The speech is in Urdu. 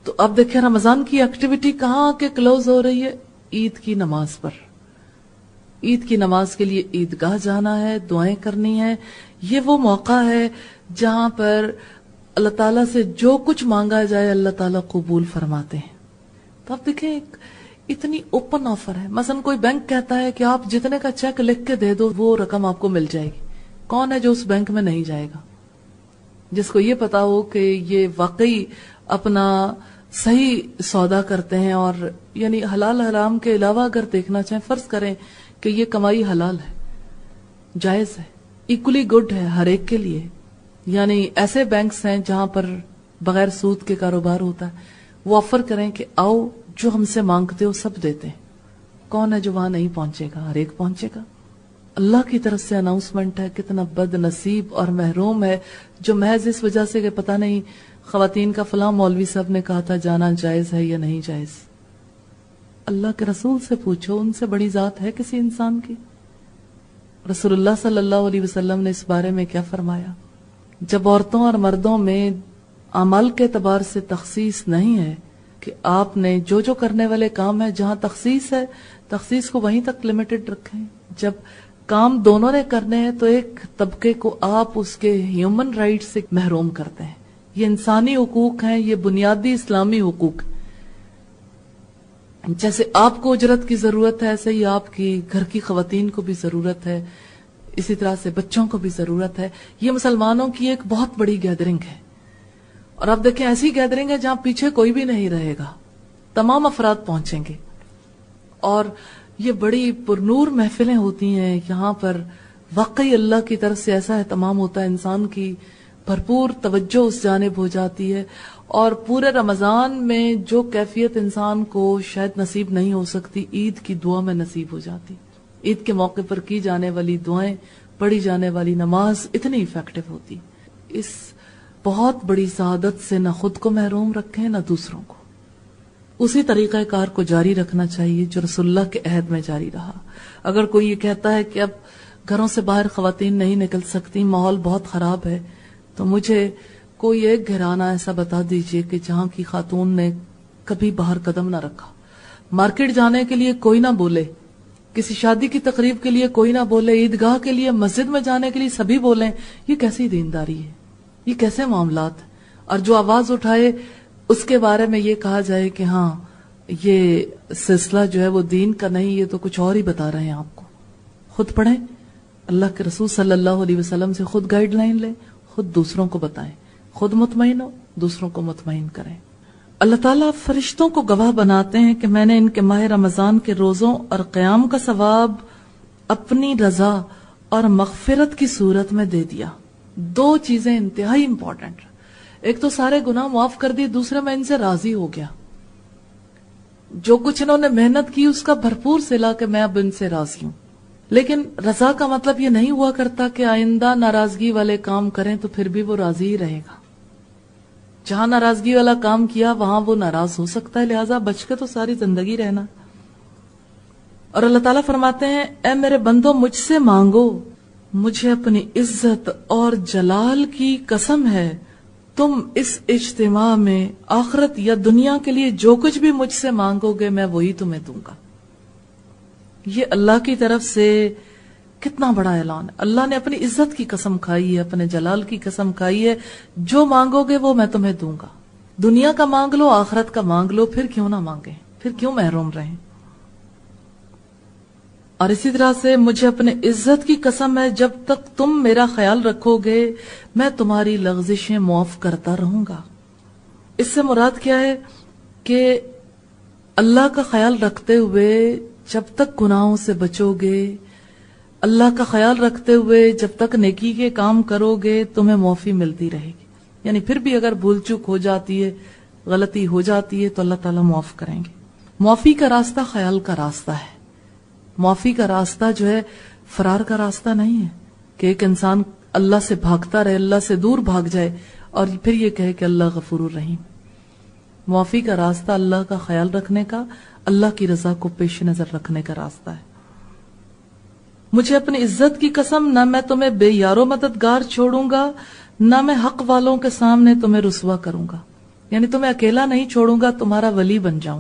تو اب دیکھیں رمضان کی ایکٹیویٹی کہاں کے کلوز ہو رہی ہے؟ عید کی نماز پر. عید کی نماز کے لیے عیدگاہ جانا ہے، دعائیں کرنی ہے. یہ وہ موقع ہے جہاں پر اللہ تعالیٰ سے جو کچھ مانگا جائے اللہ تعالیٰ قبول فرماتے ہیں. تو آپ دیکھیں ایک اتنی اوپن آفر ہے. مثلا کوئی بینک کہتا ہے کہ آپ جتنے کا چیک لکھ کے دے دو وہ رقم آپ کو مل جائے گی. کون ہے جو اس بینک میں نہیں جائے گا؟ جس کو یہ پتا ہو کہ یہ واقعی اپنا صحیح سودا کرتے ہیں، اور یعنی حلال حرام کے علاوہ اگر دیکھنا چاہیں، فرض کریں کہ یہ کمائی حلال ہے، جائز ہے، ایکولی گڈ ہے ہر ایک کے لیے. یعنی ایسے بینکس ہیں جہاں پر بغیر سود کے کاروبار ہوتا ہے. وہ آفر کریں کہ آؤ جو ہم سے مانگتے ہو سب دیتے ہیں. کون ہے جو وہاں نہیں پہنچے گا؟ ہر ایک پہنچے گا. اللہ کی طرف سے اناؤنسمنٹ ہے. کتنا بد نصیب اور محروم ہے جو محض اس وجہ سے کہ پتہ نہیں خواتین کا فلاں مولوی صاحب نے کہا تھا جانا جائز ہے یا نہیں جائز. اللہ کے رسول سے پوچھو، ان سے بڑی ذات ہے کسی انسان کی؟ رسول اللہ صلی اللہ علیہ وسلم نے اس بارے میں کیا فرمایا؟ جب عورتوں اور مردوں میں اعمال کے اعتبار سے تخصیص نہیں ہے کہ آپ نے جو جو کرنے والے کام ہیں جہاں تخصیص ہے تخصیص کو وہیں تک لمیٹڈ رکھیں. جب کام دونوں نے کرنے ہیں تو ایک طبقے کو آپ اس کے ہیومن رائٹ سے محروم کرتے ہیں. یہ انسانی حقوق ہیں، یہ بنیادی اسلامی حقوق. جیسے آپ کو اجرت کی ضرورت ہے ایسے ہی آپ کی گھر کی خواتین کو بھی ضرورت ہے، اسی طرح سے بچوں کو بھی ضرورت ہے. یہ مسلمانوں کی ایک بہت بڑی گیدرنگ ہے. اور آپ دیکھیں ایسی گیدرنگ ہے جہاں پیچھے کوئی بھی نہیں رہے گا، تمام افراد پہنچیں گے. اور یہ بڑی پرنور محفلیں ہوتی ہیں. یہاں پر واقعی اللہ کی طرف سے ایسا اہتمام ہوتا ہے، انسان کی بھرپور توجہ اس جانب ہو جاتی ہے. اور پورے رمضان میں جو کیفیت انسان کو شاید نصیب نہیں ہو سکتی، عید کی دعا میں نصیب ہو جاتی. عید کے موقع پر کی جانے والی دعائیں، پڑھی جانے والی نماز اتنی ایفیکٹو ہوتی. اس بہت بڑی سعادت سے نہ خود کو محروم رکھیں نہ دوسروں کو. اسی طریقہ کار کو جاری رکھنا چاہیے جو رسول اللہ کے عہد میں جاری رہا. اگر کوئی یہ کہتا ہے کہ اب گھروں سے باہر خواتین نہیں نکل سکتی، ماحول بہت خراب ہے، تو مجھے کوئی ایک گھرانہ ایسا بتا دیجئے کہ جہاں کی خاتون نے کبھی باہر قدم نہ رکھا. مارکیٹ جانے کے لیے کوئی نہ بولے، کسی شادی کی تقریب کے لیے کوئی نہ بولے، عیدگاہ کے لیے، مسجد میں جانے کے لیے سبھی بولیں. یہ کیسی دینداری ہے؟ یہ کیسے معاملات؟ اور جو آواز اٹھائے اس کے بارے میں یہ کہا جائے کہ ہاں یہ سلسلہ جو ہے وہ دین کا نہیں، یہ تو کچھ اور ہی بتا رہے ہیں آپ کو. خود پڑھیں، اللہ کے رسول صلی اللہ علیہ وسلم سے خود گائیڈ لائن لیں، خود دوسروں کو بتائیں، خود مطمئن ہو، دوسروں کو مطمئن کریں. اللہ تعالیٰ فرشتوں کو گواہ بناتے ہیں کہ میں نے ان کے ماہ رمضان کے روزوں اور قیام کا ثواب اپنی رضا اور مغفرت کی صورت میں دے دیا. دو چیزیں انتہائی امپورٹنٹ. ایک تو سارے گناہ معاف کر دیے، دوسرے میں ان سے راضی ہو گیا. جو کچھ انہوں نے محنت کی اس کا بھرپور صلہ کہ میں اب ان سے راضی ہوں. لیکن رضا کا مطلب یہ نہیں ہوا کرتا کہ آئندہ ناراضگی والے کام کریں تو پھر بھی وہ راضی ہی رہے گا. جہاں ناراضگی والا کام کیا وہاں وہ ناراض ہو سکتا ہے، لہٰذا بچ کے تو ساری زندگی رہنا. اور اللہ تعالیٰ فرماتے ہیں اے میرے بندو مجھ سے مانگو، مجھے اپنی عزت اور جلال کی قسم ہے تم اس اجتماع میں آخرت یا دنیا کے لیے جو کچھ بھی مجھ سے مانگو گے میں وہی تمہیں دوں گا. یہ اللہ کی طرف سے کتنا بڑا اعلان ہے. اللہ نے اپنی عزت کی قسم کھائی ہے، اپنے جلال کی قسم کھائی ہے، جو مانگو گے وہ میں تمہیں دوں گا. دنیا کا مانگ لو، آخرت کا مانگ لو، پھر کیوں نہ مانگیں، پھر کیوں محروم رہیں. اور اسی طرح سے مجھے اپنے عزت کی قسم ہے جب تک تم میرا خیال رکھو گے میں تمہاری لغزشیں معاف کرتا رہوں گا. اس سے مراد کیا ہے کہ اللہ کا خیال رکھتے ہوئے جب تک گناہوں سے بچو گے، اللہ کا خیال رکھتے ہوئے جب تک نیکی کے کام کرو گے تمہیں معافی ملتی رہے گی. یعنی پھر بھی اگر بھول چوک ہو جاتی ہے، غلطی ہو جاتی ہے تو اللہ تعالیٰ معاف کریں گے. معافی کا راستہ خیال کا راستہ ہے. معافی کا راستہ جو ہے فرار کا راستہ نہیں ہے کہ ایک انسان اللہ سے بھاگتا رہے، اللہ سے دور بھاگ جائے اور پھر یہ کہے کہ اللہ غفور الرحیم. معافی کا راستہ اللہ کا خیال رکھنے کا، اللہ کی رضا کو پیش نظر رکھنے کا راستہ ہے. مجھے اپنی عزت کی قسم نہ میں تمہیں بے یارو مددگار چھوڑوں گا، نہ میں حق والوں کے سامنے تمہیں رسوا کروں گا. یعنی تمہیں اکیلا نہیں چھوڑوں گا، تمہارا ولی بن جاؤں